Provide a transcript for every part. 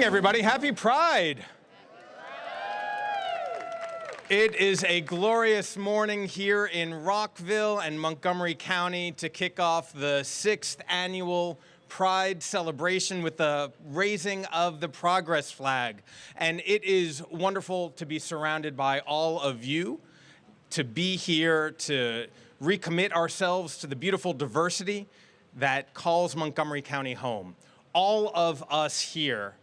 morning, everybody. Happy Pride. It is a glorious morning here in Rockville and Montgomery County to kick off the 6th annual Pride celebration with the raising of the progress flag. And it is wonderful to be surrounded by all of you, to be here to recommit ourselves to the beautiful diversity that calls Montgomery County home. All of us here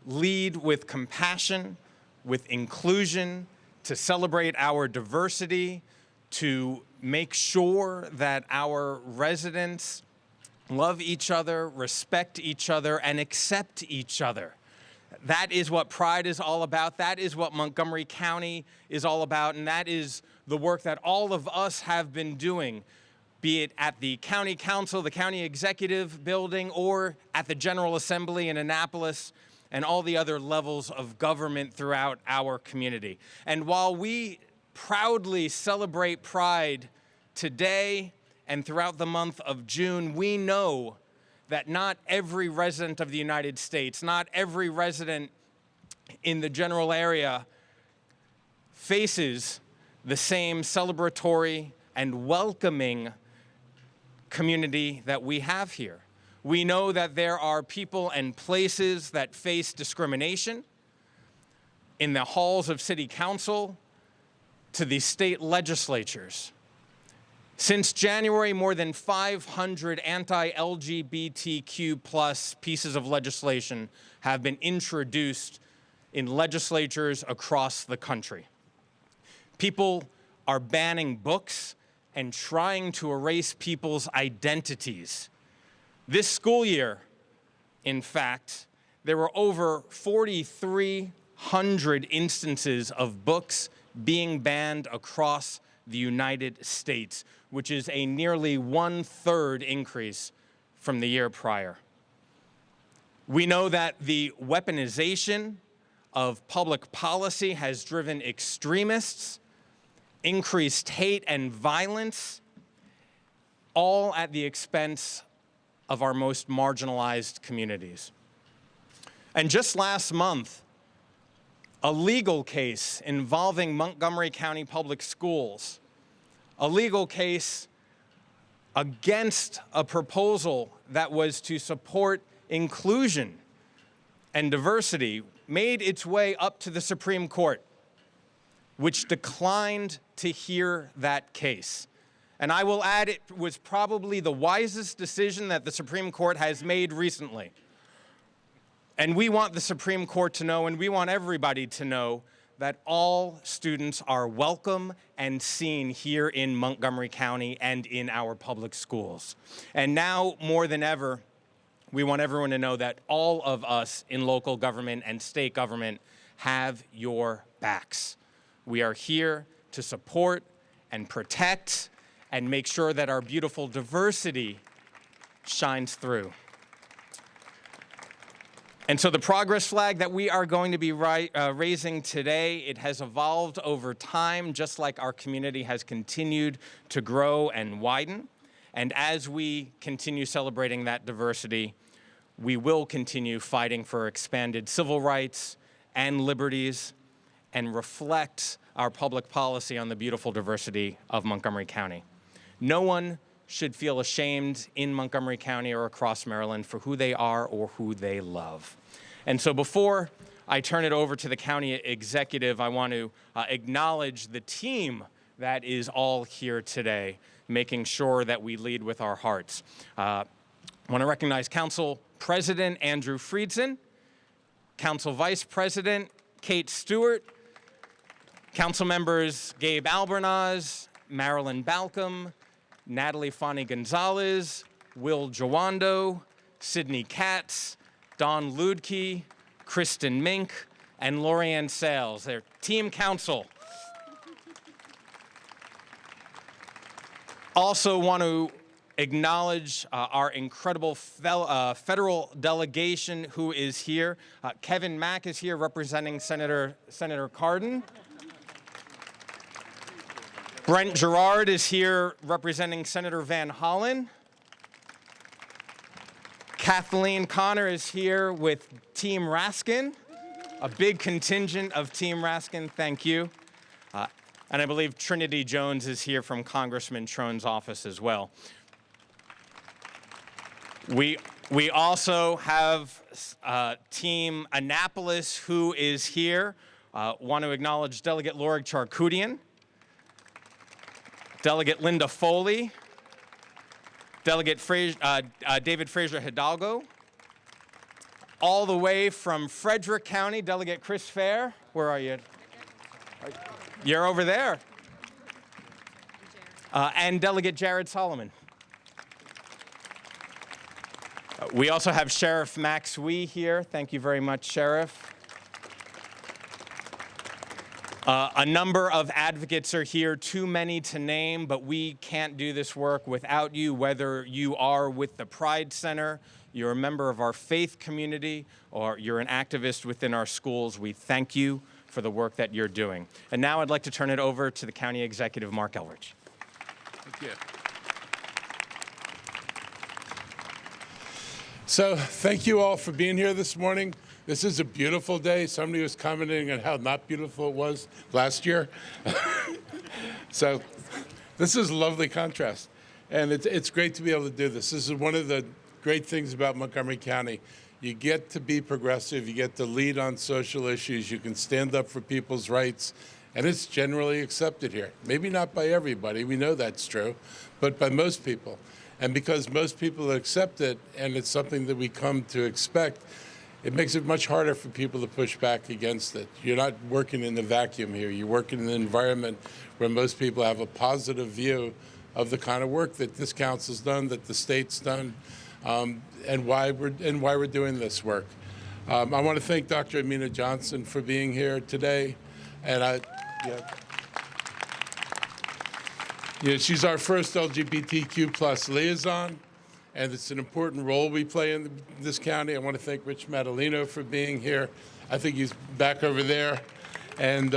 lead with compassion, with inclusion, to celebrate our diversity, to make sure that our residents love each other, respect each other, and accept each other. That is what Pride is all about. That is what Montgomery County is all about, and that is the work that all of us have been doing, be it at the County Council, the County Executive Building, or at the General Assembly in Annapolis, and all the other levels of government throughout our community. And while we proudly celebrate Pride today and throughout the month of June, we know that not every resident of the United States, not every resident in the general area faces the same celebratory and welcoming community that we have here. We know that there are people and places that face discrimination in the halls of city council to the state legislatures. Since January, more than 500 anti-LGBTQ+ pieces of legislation have been introduced in legislatures across the country. People are banning books and trying to erase people's identities. This school year, in fact, there were over 4,300 instances of books being banned across the United States, which is a nearly 1/3 increase from the year prior. We know that the weaponization of public policy has driven extremists, increased hate and violence, all at the expense of our most marginalized communities. And just last month, a legal case involving Montgomery County Public Schools, a legal case against a proposal that was to support inclusion and diversity, made its way up to the Supreme Court, which declined to hear that case. And I will add, it was probably the wisest decision that the Supreme Court has made recently. And we want the Supreme Court to know, and we want everybody to know, that all students are welcome and seen here in Montgomery County and in our public schools. And now, more than ever, we want everyone to know that all of us in local government and state government have your backs. We are here to support and protect and make sure that our beautiful diversity shines through. And so the progress flag that we are going to be raising today, it has evolved over time, just like our community has continued to grow and widen. And as we continue celebrating that diversity, we will continue fighting for expanded civil rights and liberties and reflect our public policy on the beautiful diversity of Montgomery County. No one should feel ashamed in Montgomery County or across Maryland for who they are or who they love. And so before I turn it over to the county executive, I want to acknowledge the team that is all here today, making sure that we lead with our hearts. I want to recognize Council President Andrew Friedson, Council Vice President Kate Stewart, Council members Gabe Albernaz, Marilyn Balcom, Natalie Fani Gonzalez, Will Jawando, Sydney Katz, Don Ludke, Kristen Mink, and Lorianne Sales, their team council. Also want to acknowledge our incredible federal delegation who is here. Kevin Mack is here representing Senator Cardin. Brent Gerard is here representing Senator Van Hollen. Kathleen Connor is here with Team Raskin, a big contingent of Team Raskin. Thank you. And I believe Trinity Jones is here from Congressman Trone's office as well. We also have Team Annapolis who is here. Want to acknowledge Delegate Lorig Charkoudian, Delegate Linda Foley, Delegate David Fraser Hidalgo. All the way from Frederick County, Delegate Chris Fair. Where are you? You're over there. And Delegate Jared Solomon. We also have Sheriff Max Wee here. Thank you very much, Sheriff. A number of advocates are here, too many to name, but we can't do this work without you, whether you are with the Pride Center, you're a member of our faith community, or you're an activist within our schools. We thank you for the work that you're doing. And now I'd like to turn it over to the County Executive, Mark Elrich. Thank you. So thank you all for being here this morning. This is a beautiful day. Somebody was commenting on how not beautiful it was last year. So this is a lovely contrast. And it's great to be able to do this. This is one of the great things about Montgomery County. You get to be progressive. You get to lead on social issues. You can stand up for people's rights. And it's generally accepted here. Maybe not by everybody. We know that's true. But by most people. And because most people accept it, and it's something that we come to expect, it makes it much harder for people to push back against it. You're not working in a vacuum here. You're working in an environment where most people have a positive view of the kind of work that this council's done, that the state's done, and why we're doing this work. I want to thank Dr. Amina Johnson for being here today, and she's our first LGBTQ plus liaison, and it's an important role we play in this county. I want to thank Rich Madalino for being here. I think he's back over there. And,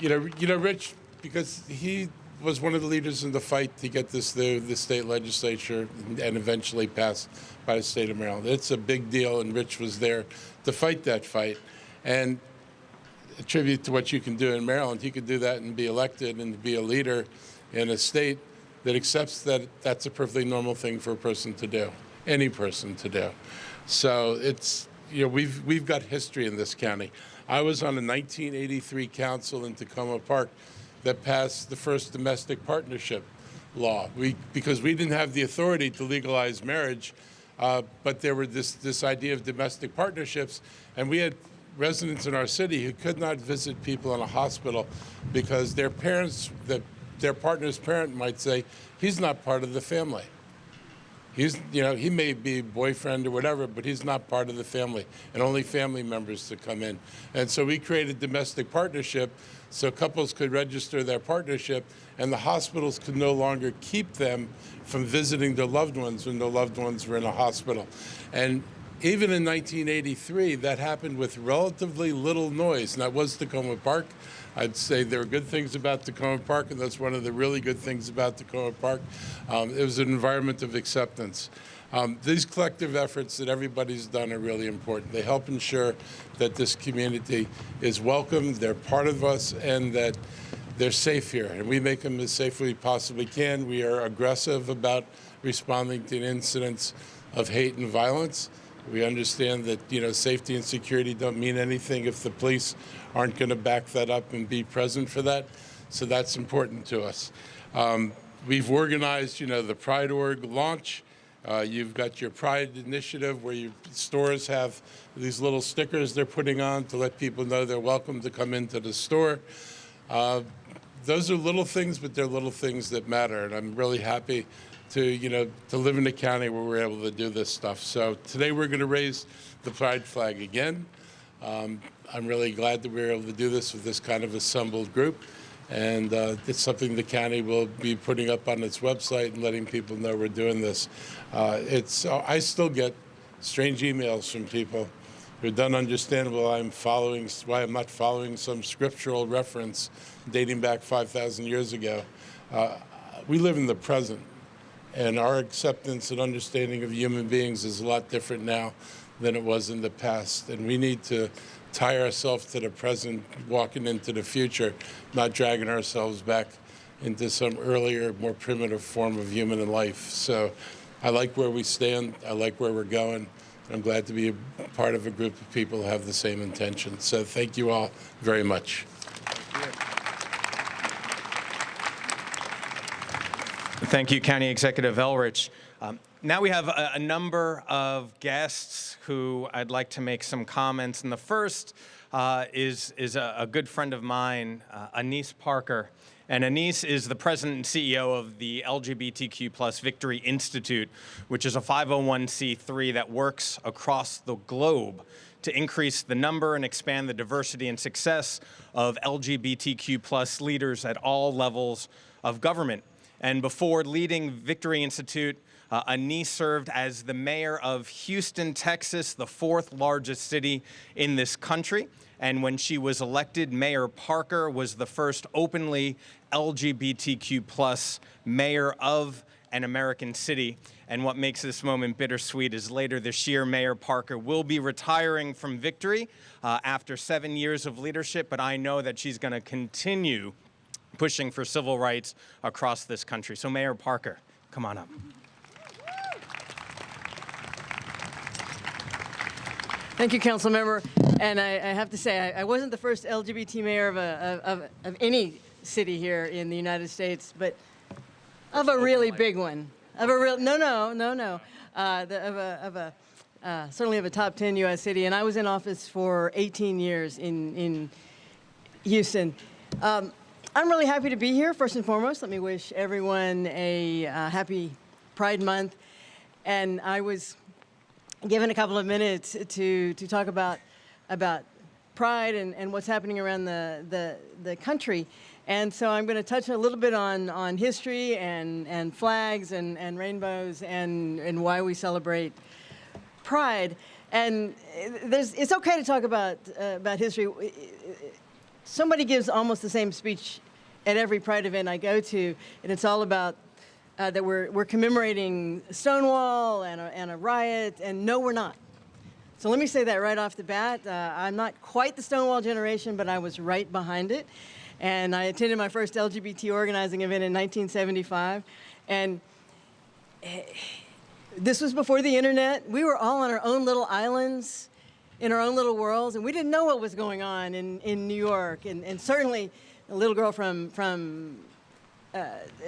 Rich, because he was one of the leaders in the fight to get this through the state legislature and eventually passed by the state of Maryland. It's a big deal, and Rich was there to fight that fight. And a tribute to what you can do in Maryland, you can do that and be elected and be a leader in a state that accepts that that's a perfectly normal thing for a person to do, any person to do. So it's, we've got history in this county. I was on a 1983 council in Tacoma Park that passed the first domestic partnership law. Because we didn't have the authority to legalize marriage, but there were this idea of domestic partnerships, and we had residents in our city who could not visit people in a hospital because their parents, their partner's parent might say, he's not part of the family. He may be boyfriend or whatever, but he's not part of the family, and only family members to come in. And so we created domestic partnership so couples could register their partnership, and the hospitals could no longer keep them from visiting their loved ones when their loved ones were in a hospital. And even in 1983, that happened with relatively little noise, and that was Tacoma Park. I'd say there are good things about Tacoma Park, and that's one of the really good things about Tacoma Park. It was an environment of acceptance. These collective efforts that everybody's done are really important. They help ensure that this community is welcome, they're part of us, and that they're safe here. And we make them as safe as we possibly can. We are aggressive about responding to incidents of hate and violence. We understand that, safety and security don't mean anything if the police aren't going to back that up and be present for that. So that's important to us. We've organized, the Pride Org launch. You've got your Pride initiative where your stores have these little stickers they're putting on to let people know they're welcome to come into the store. Those are little things, but they're little things that matter. And I'm really happy to live in a county where we're able to do this stuff. So today we're going to raise the Pride flag again. I'm really glad that we're able to do this with this kind of assembled group. And it's something the county will be putting up on its website and letting people know we're doing this. I still get strange emails from people who don't understand why I'm not following some scriptural reference dating back 5,000 years ago. We live in the present. And our acceptance and understanding of human beings is a lot different now than it was in the past. And we need to tie ourselves to the present, walking into the future, not dragging ourselves back into some earlier, more primitive form of human life. So I like where we stand. I like where we're going. I'm glad to be a part of a group of people who have the same intention. So thank you all very much. Thank you, County Executive Elrich. Now we have a number of guests who I'd like to make some comments. And the first is a good friend of mine, Anise Parker. And Anise is the president and CEO of the LGBTQ+ Victory Institute, which is a 501c3 that works across the globe to increase the number and expand the diversity and success of LGBTQ+ leaders at all levels of government. And before leading Victory Institute, Anise served as the mayor of Houston, Texas, the 4th largest city in this country. And when she was elected, Mayor Parker was the first openly LGBTQ+ mayor of an American city. And what makes this moment bittersweet is later this year, Mayor Parker will be retiring from Victory after 7 years of leadership, but I know that she's going to continue pushing for civil rights across this country. So Mayor Parker, come on up. Thank you, Council Member. And I have to say, I wasn't the first LGBT mayor of any city here in the United States, but of a really big one. Of a real, certainly of a top 10 U.S. city. And I was in office for 18 years in Houston. I'm really happy to be here. First and foremost, let me wish everyone a happy Pride Month. And I was given a couple of minutes to talk about Pride and what's happening around the country. And so I'm going to touch a little bit on history and flags and rainbows and why we celebrate Pride. And it's okay to talk about history. Somebody gives almost the same speech at every Pride event I go to, and it's all about that we're commemorating Stonewall and a riot, and no, we're not. So let me say that right off the bat. I'm not quite the Stonewall generation, but I was right behind it. And I attended my first LGBT organizing event in 1975. And this was before the internet. We were all on our own little islands, in our own little worlds, and we didn't know what was going on in New York. And certainly a little girl from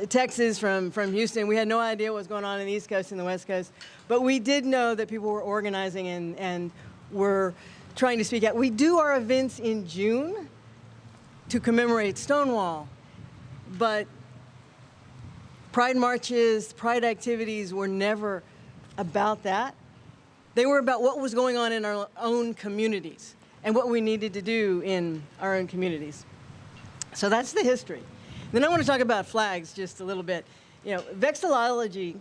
Texas, from Houston, we had no idea what was going on in the East Coast and the West Coast. But we did know that people were organizing and were trying to speak out. We do our events in June to commemorate Stonewall, but Pride marches, Pride activities were never about that. They were about what was going on in our own communities and what we needed to do in our own communities. So that's the history. Then I want to talk about flags just a little bit. You know, vexillology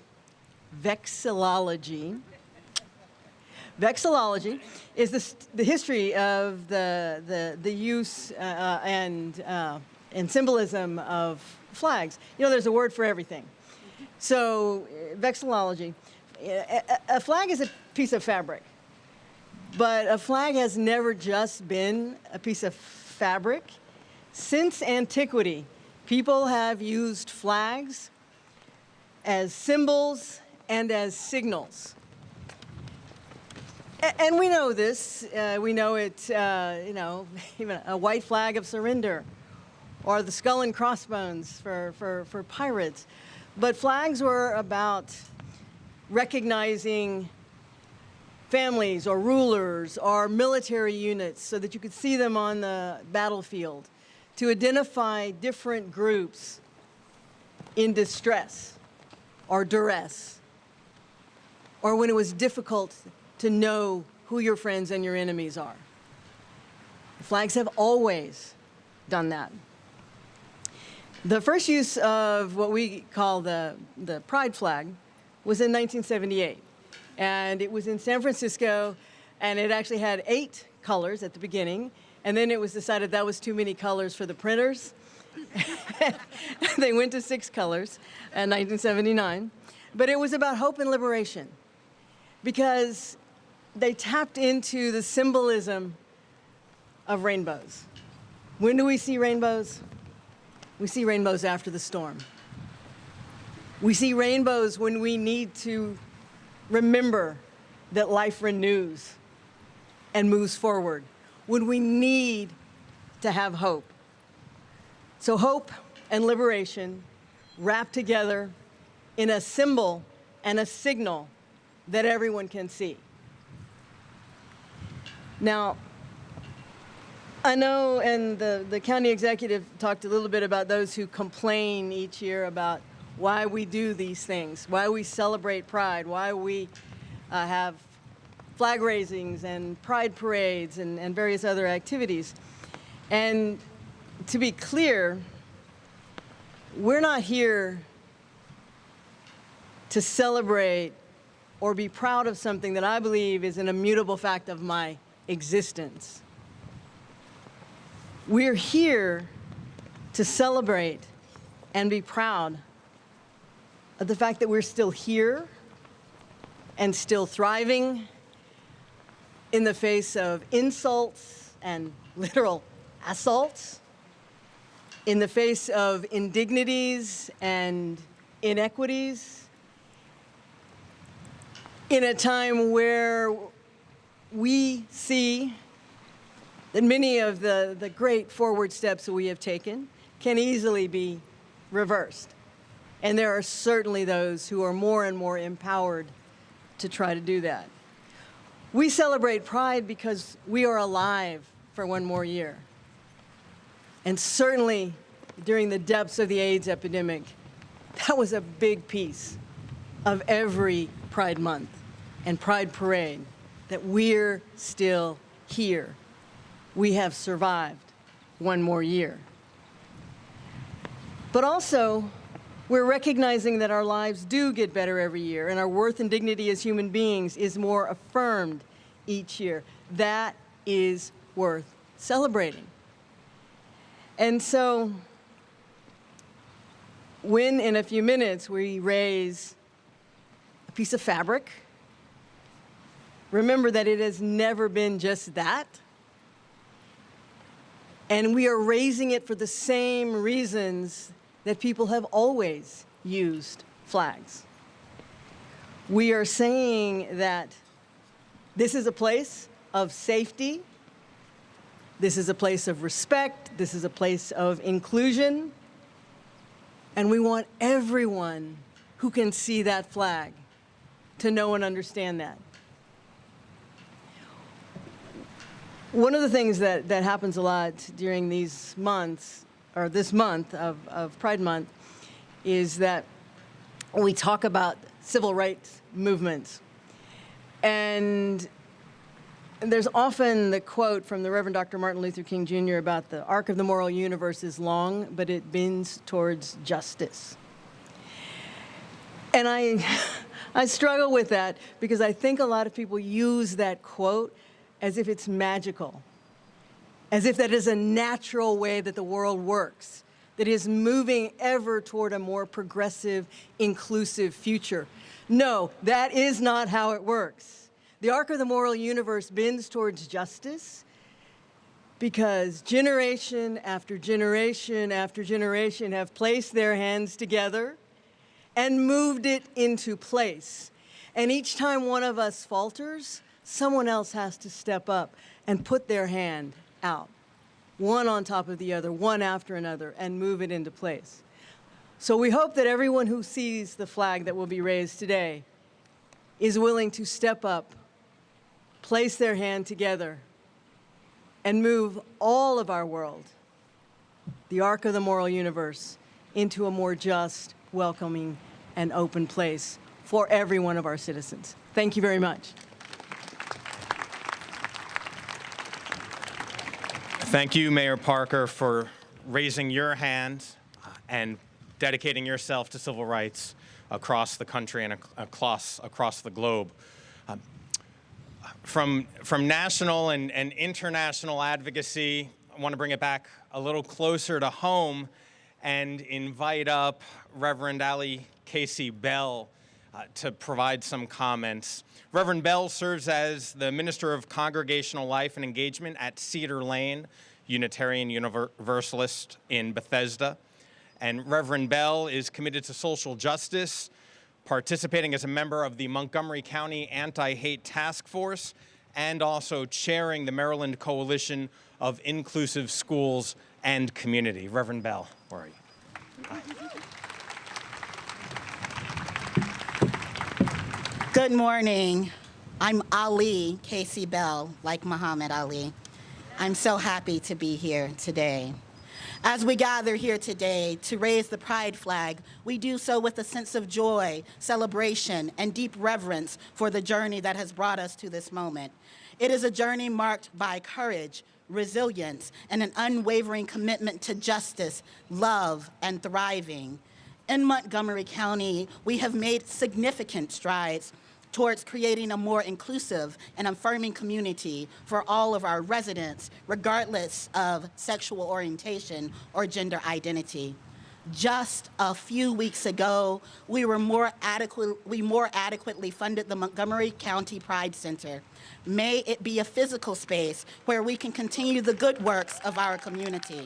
is the history of the use and symbolism of flags. You know, there's a word for everything. So vexillology, a flag is a piece of fabric, but a flag has never just been a piece of fabric. Since antiquity, people have used flags as symbols and as signals. And we know this. We know it, even a white flag of surrender, or the skull and crossbones for pirates. But flags were about recognizing families or rulers or military units so that you could see them on the battlefield, to identify different groups in distress or duress, or when it was difficult to know who your friends and your enemies are. Flags have always done that. The first use of what we call the Pride flag was in 1978. And it was in San Francisco, and it actually had 8 colors at the beginning. And then it was decided that was too many colors for the printers. They went to 6 colors in 1979. but it was about hope and liberation, because they tapped into the symbolism of rainbows. When do we see rainbows? We see rainbows after the storm. We see rainbows when we need to remember that life renews and moves forward, when we need to have hope. So hope and liberation wrapped together in a symbol and a signal that everyone can see. Now, I know, and the county executive talked a little bit about those who complain each year about why we do these things, why we celebrate Pride, why we have flag raisings and pride parades and various other activities. And to be clear, we're not here to celebrate or be proud of something that I believe is an immutable fact of my existence. We're here to celebrate and be proud of the fact that we're still here and still thriving in the face of insults and literal assaults, in the face of indignities and inequities, in a time where we see that many of the great forward steps that we have taken can easily be reversed. And there are certainly those who are more and more empowered to try to do that. We celebrate Pride because we are alive for one more year. And certainly during the depths of the AIDS epidemic, that was a big piece of every Pride Month and Pride Parade, that we're still here. We have survived one more year. But also, we're recognizing that our lives do get better every year, and our worth and dignity as human beings is more affirmed each year. That is worth celebrating. And so, when in a few minutes we raise a piece of fabric, remember that it has never been just that. And we are raising it for the same reasons that people have always used flags. We are saying that this is a place of safety, this is a place of respect, this is a place of inclusion, and we want everyone who can see that flag to know and understand that. One of the things that happens a lot during these months, or this month of Pride Month, is that we talk about civil rights movements. And there's often the quote from the Reverend Dr. Martin Luther King Jr. about the arc of the moral universe is long, but it bends towards justice. And I struggle with that because I think a lot of people use that quote as if it's magical, as if that is a natural way that the world works, that is moving ever toward a more progressive, inclusive future. No, that is not how it works. The arc of the moral universe bends towards justice because generation after generation after generation have placed their hands together and moved it into place. And each time one of us falters, someone else has to step up and put their hand out, one on top of the other, one after another, and move it into place. So we hope that everyone who sees the flag that will be raised today is willing to step up, place their hand together, and move all of our world, the arc of the moral universe, into a more just, welcoming, and open place for every one of our citizens. Thank you very much. Thank you, Mayor Parker, for raising your hand and dedicating yourself to civil rights across the country and across the globe. From national and international advocacy, I want to bring it back a little closer to home and invite up Reverend Allie Casey Bell to provide some comments. Reverend Bell serves as the Minister of Congregational Life and Engagement at Cedar Lane Unitarian Universalist in Bethesda. And Reverend Bell is committed to social justice, participating as a member of the Montgomery County Anti-Hate Task Force, and also chairing the Maryland Coalition of Inclusive Schools and Community. Reverend Bell, where are you? Hi. Good morning. I'm Ali Casey Bell, like Muhammad Ali. I'm so happy to be here today. As we gather here today to raise the pride flag, we do so with a sense of joy, celebration, and deep reverence for the journey that has brought us to this moment. It is a journey marked by courage, resilience, and an unwavering commitment to justice, love, and thriving. In Montgomery County, we have made significant strides towards creating a more inclusive and affirming community for all of our residents, regardless of sexual orientation or gender identity. Just a few weeks ago, we more adequately funded the Montgomery County Pride Center. May it be a physical space where we can continue the good works of our community.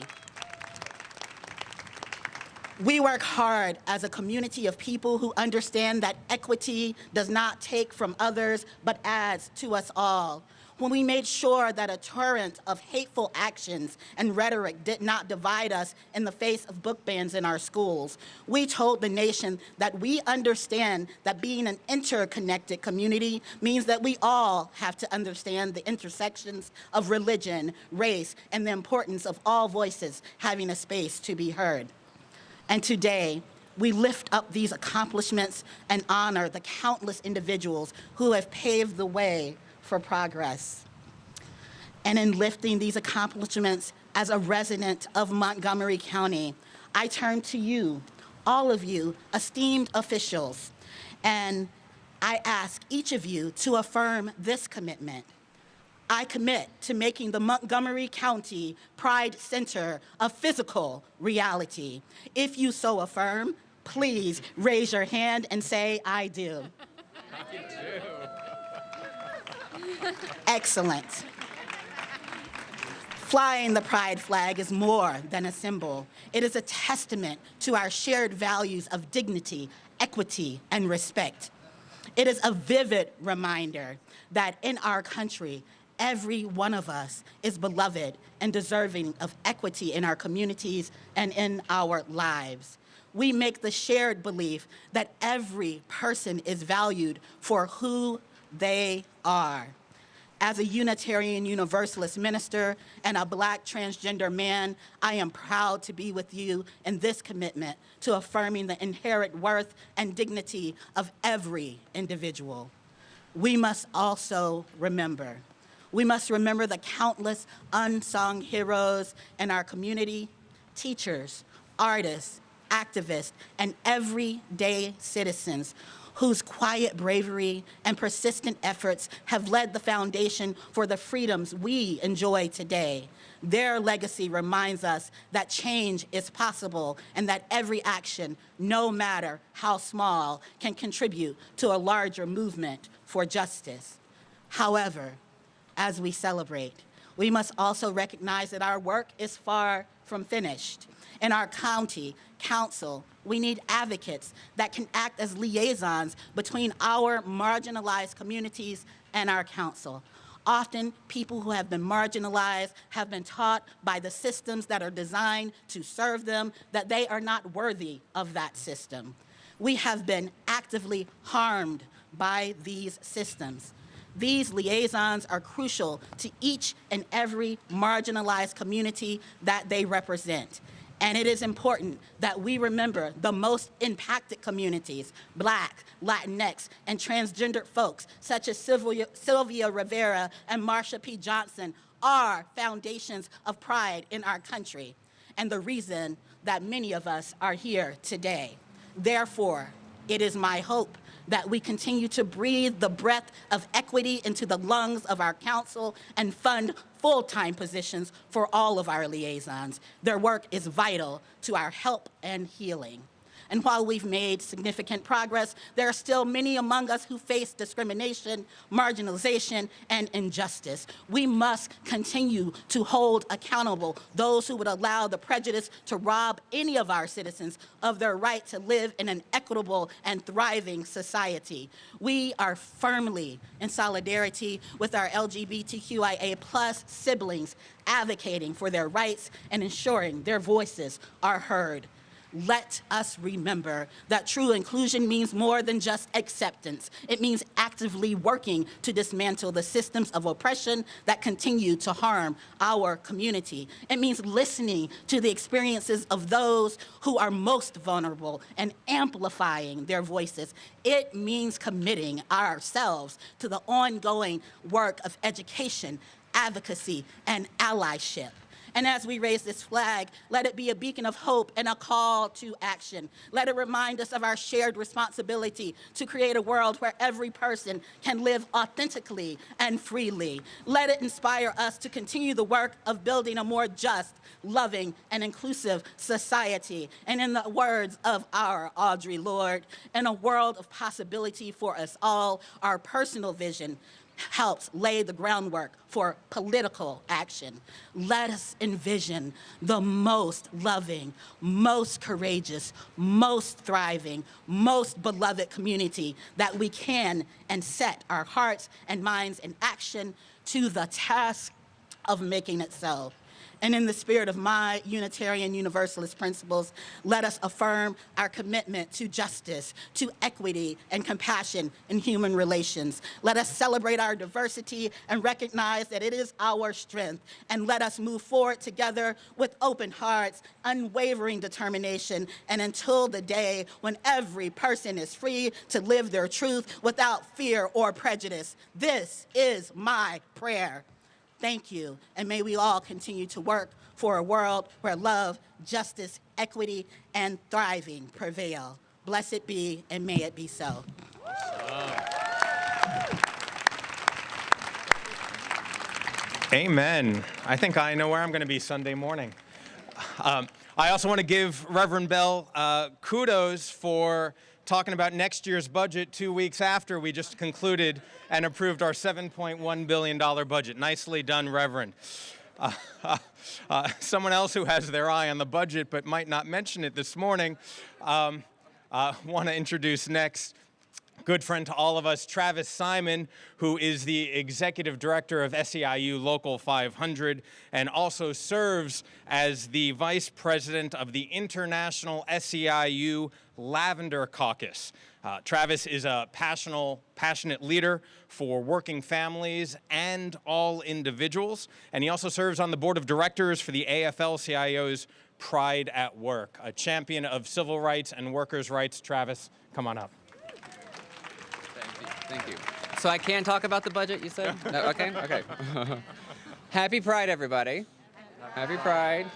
We work hard as a community of people who understand that equity does not take from others, but adds to us all. When we made sure that a torrent of hateful actions and rhetoric did not divide us in the face of book bans in our schools, we told the nation that we understand that being an interconnected community means that we all have to understand the intersections of religion, race, and the importance of all voices having a space to be heard. And today, we lift up these accomplishments and honor the countless individuals who have paved the way for progress. And in lifting these accomplishments as a resident of Montgomery County, I turn to you, all of you, esteemed officials, and I ask each of you to affirm this commitment. I commit to making the Montgomery County Pride Center a physical reality. If you so affirm, please raise your hand and say, I do. I do. Excellent. Flying the pride flag is more than a symbol. It is a testament to our shared values of dignity, equity, and respect. It is a vivid reminder that in our country, every one of us is beloved and deserving of equity in our communities and in our lives. We make the shared belief that every person is valued for who they are. As a Unitarian Universalist minister and a Black transgender man, I am proud to be with you in this commitment to affirming the inherent worth and dignity of every individual. We must also remember the countless unsung heroes in our community, teachers, artists, activists, and everyday citizens whose quiet bravery and persistent efforts have led the foundation for the freedoms we enjoy today. Their legacy reminds us that change is possible and that every action, no matter how small, can contribute to a larger movement for justice. However, as we celebrate, we must also recognize that our work is far from finished. In our county council, we need advocates that can act as liaisons between our marginalized communities and our council. Often, people who have been marginalized have been taught by the systems that are designed to serve them that they are not worthy of that system. We have been actively harmed by these systems. These liaisons are crucial to each and every marginalized community that they represent. And it is important that we remember the most impacted communities, Black, Latinx, and transgender folks, such as Sylvia Rivera and Marsha P. Johnson, are foundations of pride in our country, and the reason that many of us are here today. Therefore, it is my hope that we continue to breathe the breath of equity into the lungs of our council and fund full-time positions for all of our liaisons. Their work is vital to our help and healing. And while we've made significant progress, there are still many among us who face discrimination, marginalization, and injustice. We must continue to hold accountable those who would allow the prejudice to rob any of our citizens of their right to live in an equitable and thriving society. We are firmly in solidarity with our LGBTQIA+ siblings, advocating for their rights and ensuring their voices are heard. Let us remember that true inclusion means more than just acceptance. It means actively working to dismantle the systems of oppression that continue to harm our community. It means listening to the experiences of those who are most vulnerable and amplifying their voices. It means committing ourselves to the ongoing work of education, advocacy, and allyship. And as we raise this flag, let it be a beacon of hope and a call to action. Let it remind us of our shared responsibility to create a world where every person can live authentically and freely. Let it inspire us to continue the work of building a more just, loving, and inclusive society. And in the words of our Audre Lorde, in a world of possibility for us all, our personal vision helps lay the groundwork for political action. Let us envision the most loving, most courageous, most thriving, most beloved community that we can, and set our hearts and minds in action to the task of making it so. And in the spirit of my Unitarian Universalist principles, let us affirm our commitment to justice, to equity, and compassion in human relations. Let us celebrate our diversity and recognize that it is our strength. And let us move forward together with open hearts, unwavering determination, and until the day when every person is free to live their truth without fear or prejudice. This is my prayer. Thank you, and may we all continue to work for a world where love, justice, equity, and thriving prevail. Blessed be, and may it be so. Amen. I think I know where I'm going to be Sunday morning. I also want to give Reverend Bell kudos for talking about next year's budget 2 weeks after we just concluded and approved our $7.1 billion budget. Nicely done, Reverend. Someone else who has their eye on the budget but might not mention it this morning, want to introduce next, good friend to all of us, Travis Simon, who is the Executive Director of SEIU Local 500 and also serves as the Vice President of the International SEIU Lavender Caucus. Travis is a passionate leader for working families and all individuals, and he also serves on the board of directors for the AFL-CIO's Pride at Work, a champion of civil rights and workers' rights. Travis, come on up. Thank you. So I can talk about the budget, you said? No, okay. Happy Pride, everybody. Happy Pride.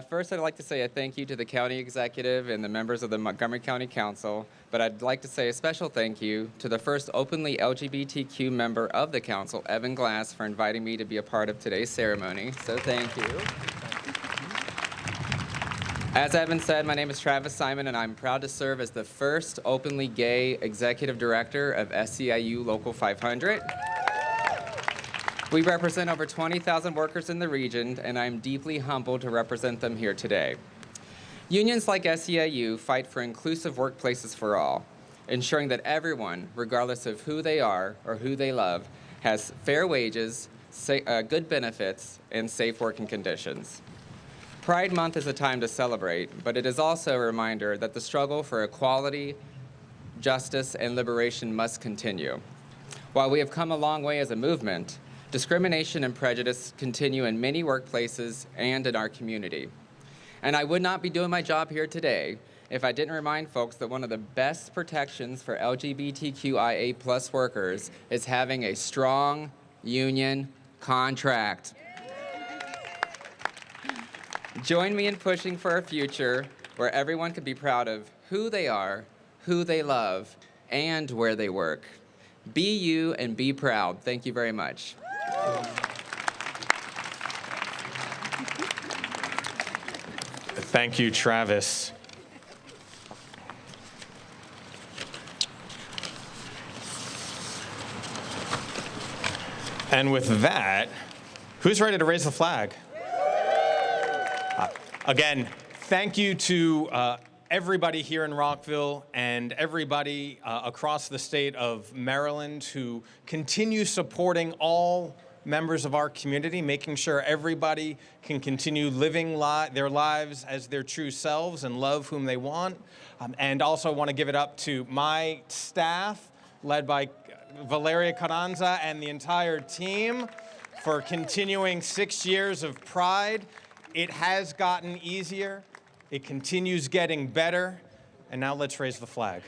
First, I'd like to say a thank you to the county executive and the members of the Montgomery County Council, but I'd like to say a special thank you to the first openly LGBTQ member of the council, Evan Glass, for inviting me to be a part of today's ceremony. So thank you. As Evan said, my name is Travis Simon, and I'm proud to serve as the first openly gay executive director of SEIU Local 500. We represent over 20,000 workers in the region, and I'm deeply humbled to represent them here today. Unions like SEIU fight for inclusive workplaces for all, ensuring that everyone, regardless of who they are or who they love, has fair wages, good benefits, and safe working conditions. Pride Month is a time to celebrate, but it is also a reminder that the struggle for equality, justice, and liberation must continue. While we have come a long way as a movement, discrimination and prejudice continue in many workplaces and in our community. And I would not be doing my job here today if I didn't remind folks that one of the best protections for LGBTQIA+ workers is having a strong union contract. Join me in pushing for a future where everyone can be proud of who they are, who they love, and where they work. Be you and be proud. Thank you very much. Thank you, Travis. And with that, who's ready to raise the flag? Again, thank you to everybody here in Rockville and everybody across the state of Maryland who continue supporting all members of our community, making sure everybody can continue living their lives as their true selves and love whom they want. And also want to give it up to my staff, led by Valeria Carranza and the entire team, for continuing 6 years of pride. It has gotten easier. It continues getting better. And now let's raise the flag.